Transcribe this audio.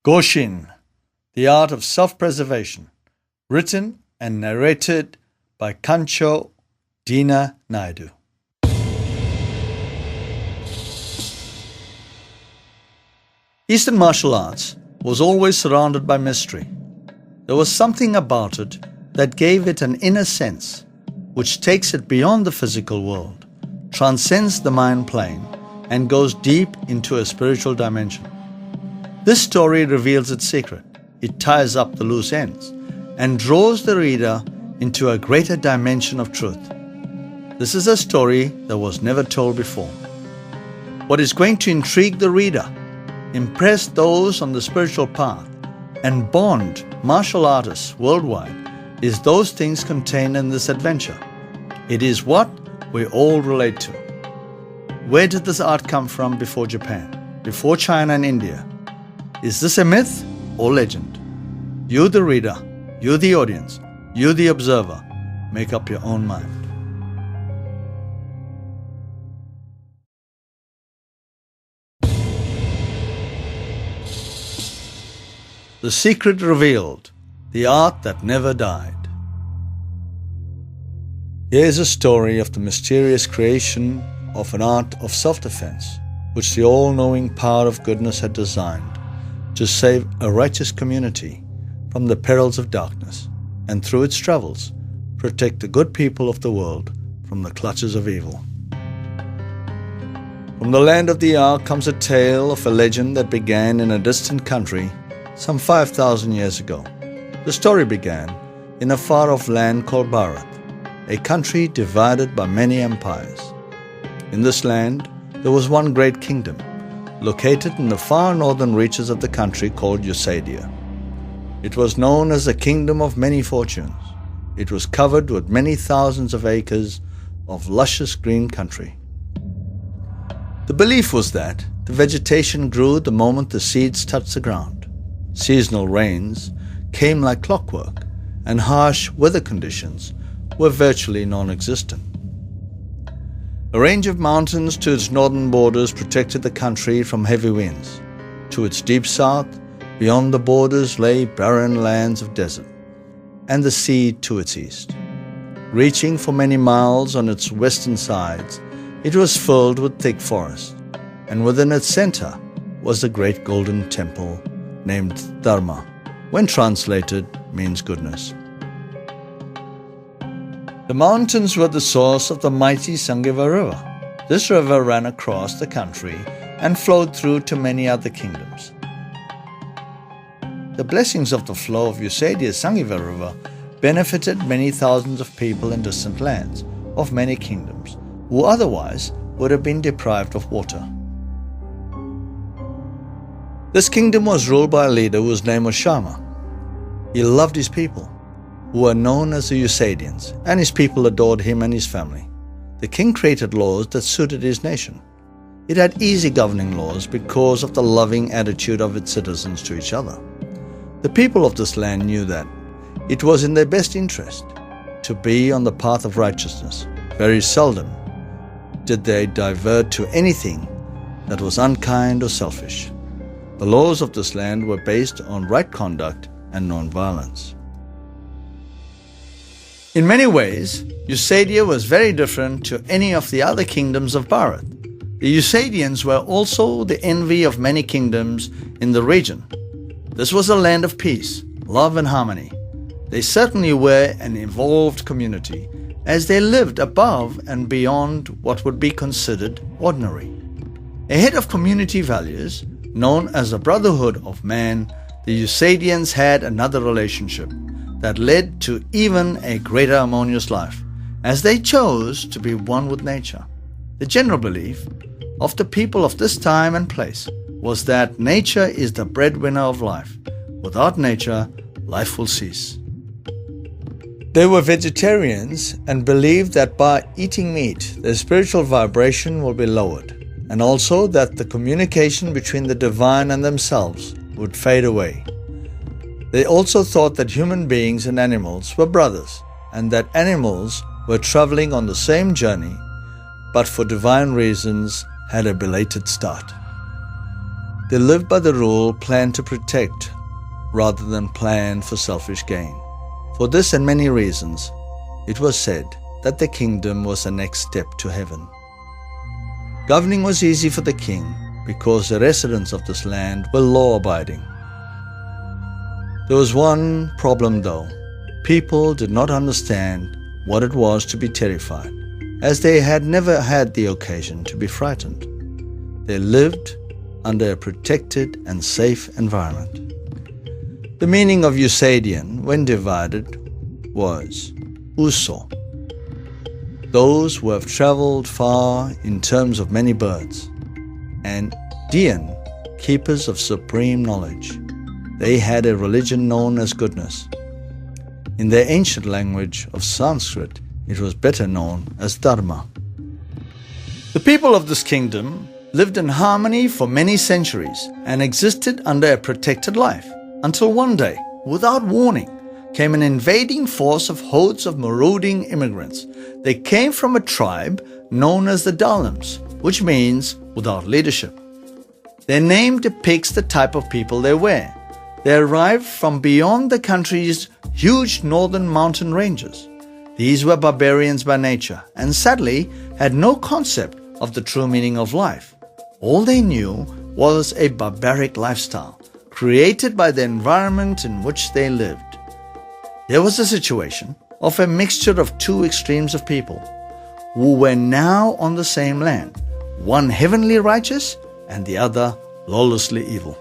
Goshin, The Art of Self-Preservation, written and narrated by Kancho Dina Naidu. Eastern martial arts was always surrounded by mystery. There was something about it that gave it an inner sense, which takes it beyond the physical world, transcends the mind plane, and goes deep into a spiritual dimension. This story reveals its secret. It ties up the loose ends and draws the reader into a greater dimension of truth. This is a story that was never told before. What is going to intrigue the reader, impress those on the spiritual path, and bond martial artists worldwide is those things contained in this adventure. It is what we all relate to. Where did this art come from before Japan, before China and India? Is this a myth or legend? You, the reader, you, the audience, you, the observer, make up your own mind. The secret revealed, the art that never died. Here is a story of the mysterious creation of an art of self-defense, which the all-knowing power of goodness had designed to save a righteous community from the perils of darkness, and through its travels, protect the good people of the world from the clutches of evil. From the land of the Ark comes a tale of a legend that began in a distant country some 5,000 years ago. The story began in a far-off land called Bharat, a country divided by many empires. In this land, there was one great kingdom, located in the far northern reaches of the country called Eusadia. It was known as the Kingdom of Many Fortunes. It was covered with many thousands of acres of luscious green country. The belief was that the vegetation grew the moment the seeds touched the ground. Seasonal rains came like clockwork, and harsh weather conditions were virtually non-existent. A range of mountains to its northern borders protected the country from heavy winds. To its deep south, beyond the borders, lay barren lands of desert, and the sea to its east. Reaching for many miles on its western sides, it was filled with thick forest, and within its center was the great golden temple named Dharma, when translated means goodness. The mountains were the source of the mighty Sangiva River. This river ran across the country and flowed through to many other kingdoms. The blessings of the flow of Eusadia's Sangiva River benefited many thousands of people in distant lands of many kingdoms, who otherwise would have been deprived of water. This kingdom was ruled by a leader whose name was Shama. He loved his people, who were known as the Eusadians, and his people adored him and his family. The king created laws that suited his nation. It had easy governing laws because of the loving attitude of its citizens to each other. The people of this land knew that it was in their best interest to be on the path of righteousness. Very seldom did they divert to anything that was unkind or selfish. The laws of this land were based on right conduct and non-violence. In many ways, Eusadia was very different to any of the other kingdoms of Bharat. The Eusadians were also the envy of many kingdoms in the region. This was a land of peace, love and harmony. They certainly were an evolved community, as they lived above and beyond what would be considered ordinary. Ahead of community values, known as the brotherhood of man, the Eusadians had another relationship that led to even a greater harmonious life, as they chose to be one with nature. The general belief of the people of this time and place was that nature is the breadwinner of life. Without nature, life will cease. They were vegetarians and believed that by eating meat, their spiritual vibration will be lowered, and also that the communication between the divine and themselves would fade away. They also thought that human beings and animals were brothers, and that animals were traveling on the same journey, but for divine reasons had a belated start. They lived by the rule plan to protect rather than plan for selfish gain. For this and many reasons, it was said that the kingdom was the next step to heaven. Governing was easy for the king because the residents of this land were law-abiding. There was one problem though. People did not understand what it was to be terrified, as they had never had the occasion to be frightened. They lived under a protected and safe environment. The meaning of Eusadian, when divided, was Uso, those who have traveled far in terms of many birds, and Dian, keepers of supreme knowledge. They had a religion known as goodness. In their ancient language of Sanskrit, it was better known as Dharma. The people of this kingdom lived in harmony for many centuries and existed under a protected life, until one day, without warning, came an invading force of hordes of marauding immigrants. They came from a tribe known as the Dalams, which means without leadership. Their name depicts the type of people they were. They arrived from beyond the country's huge northern mountain ranges. These were barbarians by nature and sadly had no concept of the true meaning of life. All they knew was a barbaric lifestyle created by the environment in which they lived. There was a situation of a mixture of two extremes of people who were now on the same land, one heavenly righteous and the other lawlessly evil.